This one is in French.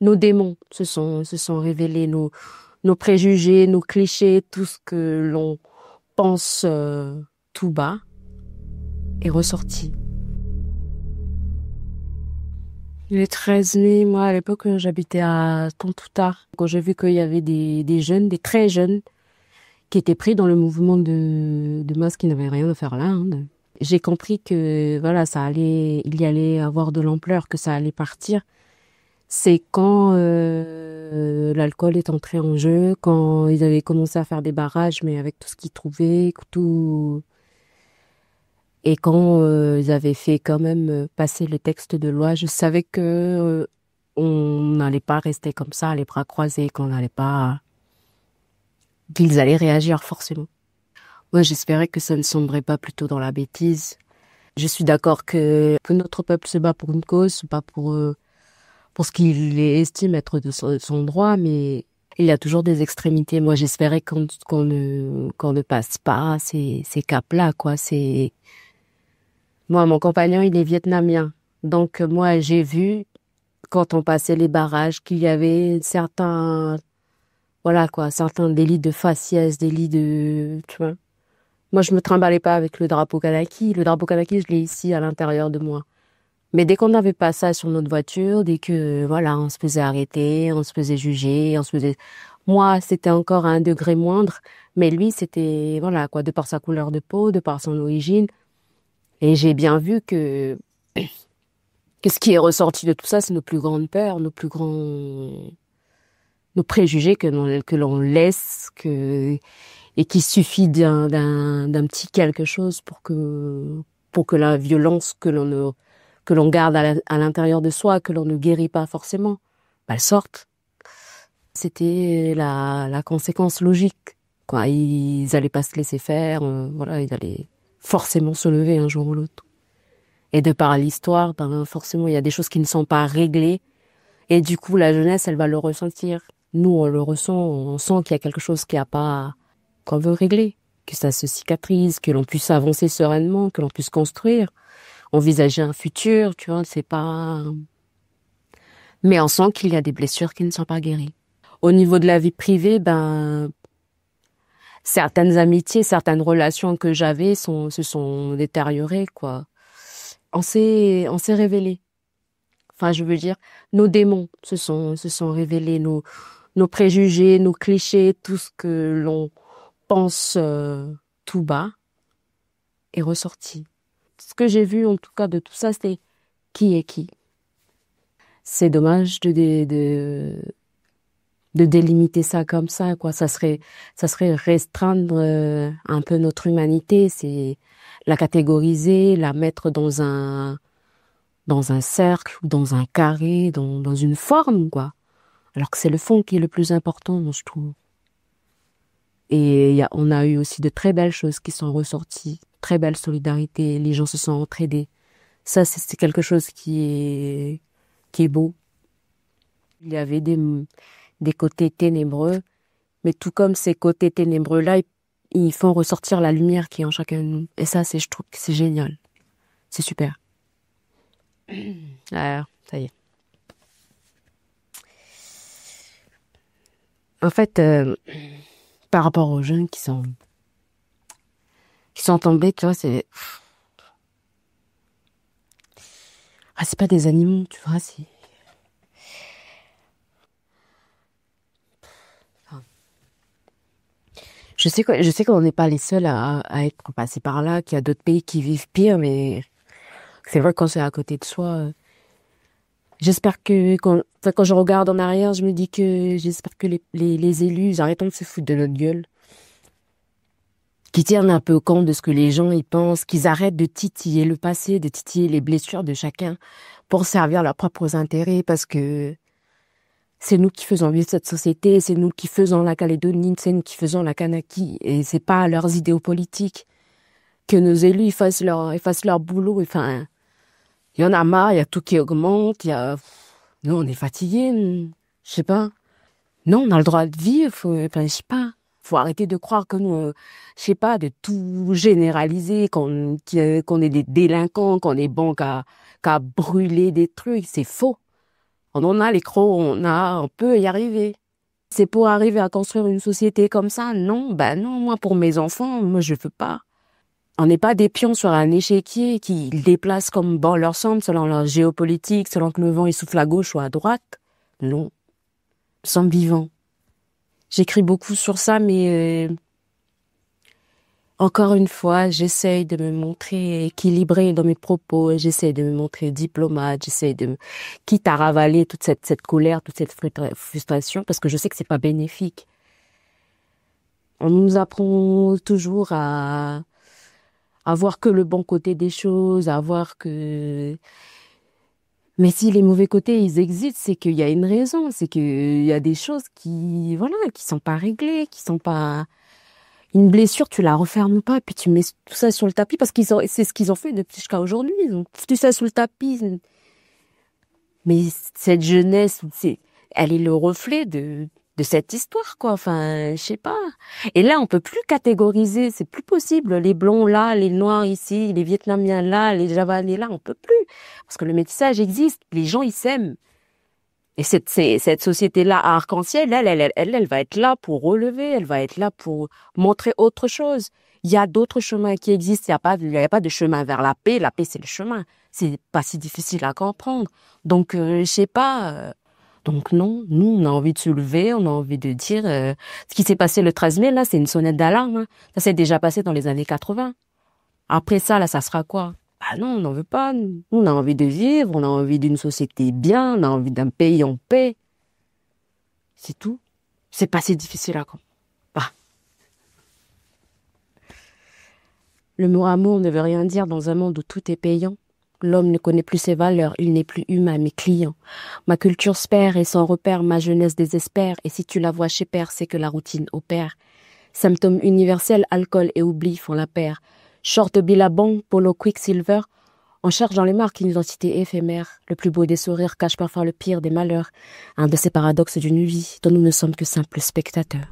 nos démons se sont révélés, nos préjugés, nos clichés, tout ce que l'on pense tout bas est ressorti. Le 13 mai, moi, à l'époque, j'habitais à Tontouta. Quand j'ai vu qu'il y avait des jeunes, des très jeunes, qui étaient pris dans le mouvement de masse qui n'avaient rien à faire là, hein. J'ai compris que, voilà, il y allait avoir de l'ampleur, que ça allait partir. C'est quand l'alcool est entré en jeu, quand ils avaient commencé à faire des barrages, mais avec tout ce qu'ils trouvaient, tout. Et quand ils avaient fait quand même passer le texte de loi, je savais que on n'allait pas rester comme ça, les bras croisés, qu'ils allaient réagir forcément. Moi, j'espérais que ça ne sombrait pas plutôt dans la bêtise. Je suis d'accord que notre peuple se bat pour une cause, pas pour ce qu'il estime être de son droit, mais il y a toujours des extrémités. Moi, j'espérais qu'on ne passe pas ces caps-là, quoi. Moi, mon compagnon, il est vietnamien. Donc, moi, j'ai vu, quand on passait les barrages, qu'il y avait voilà, quoi, certains délits de faciès, tu vois. Moi, je me trimballais pas avec le drapeau Kanaki. Le drapeau Kanaki, je l'ai ici, à l'intérieur de moi. Mais dès qu'on n'avait pas ça sur notre voiture, dès que, voilà, on se faisait arrêter, on se faisait juger, Moi, c'était encore à un degré moindre, mais lui, c'était, voilà, quoi, de par sa couleur de peau, de par son origine. Et j'ai bien vu que ce qui est ressorti de tout ça, c'est nos plus grandes peurs, nos préjugés que l'on laisse, et qu'il suffit d'un petit quelque chose pour que la violence que l'on garde à l'intérieur de soi, que l'on ne guérit pas forcément, bah, elle sorte. C'était la conséquence logique, quoi. Ils allaient pas se laisser faire, voilà, ils allaient forcément se lever un jour ou l'autre. Et de par l'histoire, ben, forcément, il y a des choses qui ne sont pas réglées. Et du coup, la jeunesse, elle va le ressentir. Nous, on le ressent, on sent qu'il y a quelque chose qu'on veut régler. Que ça se cicatrise, que l'on puisse avancer sereinement, que l'on puisse construire, envisager un futur, tu vois, c'est pas... Mais on sent qu'il y a des blessures qui ne sont pas guéries. Au niveau de la vie privée, ben, certaines amitiés, certaines relations que j'avais se sont détériorées, quoi. On s'est révélé. Enfin, je veux dire, nos démons se sont révélés, nos préjugés, nos clichés, tout ce que l'on pense tout bas est ressorti. Ce que j'ai vu, en tout cas, de tout ça, c'est qui est qui. C'est dommage de délimiter ça comme ça, quoi. Ça serait restreindre un peu notre humanité, c'est la catégoriser, la mettre dans un cercle ou dans un carré, dans une forme, quoi. Alors que c'est le fond qui est le plus important, moi, je trouve. Et on a eu aussi de très belles choses qui sont ressorties, très belle solidarité, les gens se sont entraidés. Ça, c'est quelque chose qui est beau. Il y avait des côtés ténébreux, mais tout comme ces côtés ténébreux-là, ils font ressortir la lumière qui est en chacun de nous. Et ça, je trouve que c'est génial. C'est super. Alors, ça y est. En fait, par rapport aux jeunes qui sont tombés, tu vois, c'est pas des animaux, tu vois, enfin, je sais qu'on n'est pas les seuls à être passés par là, qu'il y a d'autres pays qui vivent pire, mais c'est vrai que quand c'est à côté de soi, j'espère que quand je regarde en arrière, je me dis que j'espère que les élus, ils arrêtent de se foutre de notre gueule, qu'ils tiennent un peu compte de ce que les gens y pensent, qu'ils arrêtent de titiller le passé, de titiller les blessures de chacun pour servir leurs propres intérêts, parce que c'est nous qui faisons vivre cette société, c'est nous qui faisons la Calédonie, c'est nous qui faisons la Kanaki, et c'est pas leurs idéaux politiques. Que nos élus ils fassent leur boulot. Enfin, il y en a marre, il y a tout qui augmente, nous on est fatigués, je sais pas. Non, on a le droit de vivre, enfin, je sais pas. Faut arrêter de croire que nous, je sais pas, de tout généraliser, qu'on est des délinquants, qu'on est bon qu'à brûler des trucs, c'est faux. On en a les crocs, on peut y arriver. C'est pour arriver à construire une société comme ça? Non, non, moi pour mes enfants, moi je veux pas. On n'est pas des pions sur un échiquier qui déplacent comme bon leur semble, selon leur géopolitique, selon que le vent il souffle à gauche ou à droite. Non. Nous sommes vivants. J'écris beaucoup sur ça, mais encore une fois, j'essaye de me montrer équilibrée dans mes propos, j'essaye de me montrer diplomate, quitte à ravaler toute cette colère, toute cette frustration, parce que je sais que c'est pas bénéfique. On nous apprend toujours à voir que le bon côté des choses, à voir que... Mais si les mauvais côtés, ils existent, c'est qu'il y a une raison, c'est qu'il y a des choses qui, voilà, qui sont pas réglées, qui sont pas... Une blessure, tu la refermes pas, puis tu mets tout ça sur le tapis, parce c'est ce qu'ils ont fait depuis jusqu'à aujourd'hui. Ils ont foutu ça sous le tapis. Mais cette jeunesse, elle est le reflet de cette histoire, quoi. Enfin, je sais pas. Et là, on peut plus catégoriser, c'est plus possible. Les blonds là, les noirs ici, les vietnamiens là, les javanais là, on peut plus. Parce que le métissage existe, les gens, ils s'aiment. Et cette société-là, arc-en-ciel, elle va être là pour relever, elle va être là pour montrer autre chose. Il y a d'autres chemins qui existent, il y a pas de chemin vers la paix. La paix, c'est le chemin. C'est pas si difficile à comprendre. Donc, je sais pas, donc non, nous, on a envie de se lever, on a envie de dire, ce qui s'est passé le 13 mai, là, c'est une sonnette d'alarme, hein. Ça s'est déjà passé dans les années 80. Après ça, là, ça sera quoi? Ah non, on n'en veut pas. Nous. On a envie de vivre, on a envie d'une société bien, on a envie d'un pays en paix. C'est tout. C'est pas si difficile à comprendre. Ah. Le mot amour ne veut rien dire dans un monde où tout est payant. L'homme ne connaît plus ses valeurs, il n'est plus humain mais client. Ma culture se perd et sans repère, ma jeunesse désespère. Et si tu la vois chez père, c'est que la routine opère. Symptômes universels, alcool et oubli font la paire. Short Billabong, Polo Quicksilver, on cherche dans les marques une identité éphémère. Le plus beau des sourires cache parfois le pire des malheurs. Un de ces paradoxes d'une vie dont nous ne sommes que simples spectateurs.